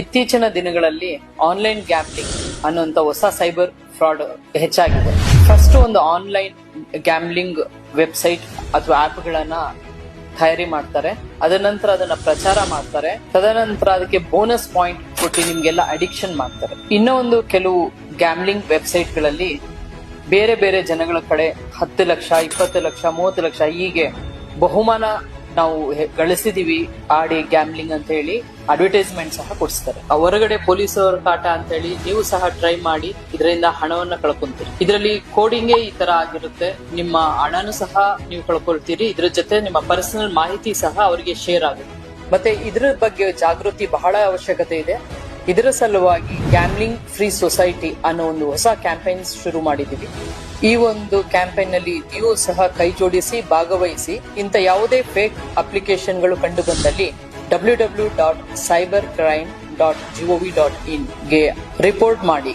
ಇತ್ತೀಚಿನ ದಿನಗಳಲ್ಲಿ online gambling ಅನ್ನುವಂತ ಹೊಸ ಸೈಬರ್ ಫ್ರಾಡ್ ಹೆಚ್ಚಾಗಿದೆ. ಫಸ್ಟ್ ಒಂದು ಆನ್ಲೈನ್ ಗ್ಯಾಮ್ಲಿಂಗ್ ವೆಬ್ಸೈಟ್ ಅಥವಾ ಆಪ್ ಗಳನ್ನ ತಯಾರಿ ಮಾಡ್ತಾರೆ, ಅದನಂತರ ಅದನ್ನ ಪ್ರಚಾರ ಮಾಡ್ತಾರೆ, ತದನಂತರ ಅದಕ್ಕೆ ಬೋನಸ್ ಪಾಯಿಂಟ್ ಕೊಟ್ಟು ನಿಮ್ಗೆಲ್ಲ ಅಡಿಕ್ಷನ್ ಮಾಡ್ತಾರೆ. ಇನ್ನೊಂದು ಕೆಲವು ಗ್ಯಾಮ್ಲಿಂಗ್ ವೆಬ್ಸೈಟ್ ಗಳಲ್ಲಿ ಬೇರೆ ಬೇರೆ ಜನಗಳ ಕಡೆ 10 ಲಕ್ಷ 20 ಲಕ್ಷ 30 ಲಕ್ಷ ಹೀಗೆ ಬಹುಮಾನ ನಾವು ಗಳಿಸಿದೀವಿ ಆಡಿ ಗ್ಯಾಮ್ಲಿಂಗ್ ಅಂತ ಹೇಳಿ ಅಡ್ವರ್ಟೈಸ್ಮೆಂಟ್ ಸಹ ಕೊಡಿಸ್ತಾರೆ. ಹೊರಗಡೆ ಪೊಲೀಸರ ಕಾಟ ಅಂತ ಹೇಳಿ ನೀವು ಸಹ ಟ್ರೈ ಮಾಡಿ ಇದರಿಂದ ಹಣವನ್ನ ಕಳ್ಕೊಂತೀರಿ. ಇದರಲ್ಲಿ ಕೋಡಿಂಗೇ ಈ ತರ ಆಗಿರುತ್ತೆ, ನಿಮ್ಮ ಹಣನು ಸಹ ನೀವು ಕಳ್ಕೊಳ್ತೀರಿ, ಇದ್ರ ಜೊತೆ ನಿಮ್ಮ ಪರ್ಸನಲ್ ಮಾಹಿತಿ ಸಹ ಅವರಿಗೆ ಶೇರ್ ಆಗುತ್ತೆ. ಮತ್ತೆ ಇದ್ರ ಬಗ್ಗೆ ಜಾಗೃತಿ ಬಹಳ ಅವಶ್ಯಕತೆ ಇದೆ. ಇದರ ಸಲುವಾಗಿ ಗ್ಯಾಮ್ಲಿಂಗ್ ಫ್ರೀ ಸೊಸೈಟಿ ಅನ್ನೋ ಒಂದು ಹೊಸ ಕ್ಯಾಂಪೇನ್ ಶುರು ಮಾಡಿದೀವಿ. ಈ ಒಂದು ಕ್ಯಾಂಪೇನ್ ನಲ್ಲಿ ನೀವು ಸಹ ಕೈ ಜೋಡಿಸಿ ಭಾಗವಹಿಸಿ. ಇಂಥ ಯಾವುದೇ ಫೇಕ್ ಅಪ್ಲಿಕೇಶನ್ಗಳು ಕಂಡು ಬಂದಲ್ಲಿ www.cybercrime.gov.in ಗೆ ರಿಪೋರ್ಟ್ ಮಾಡಿ.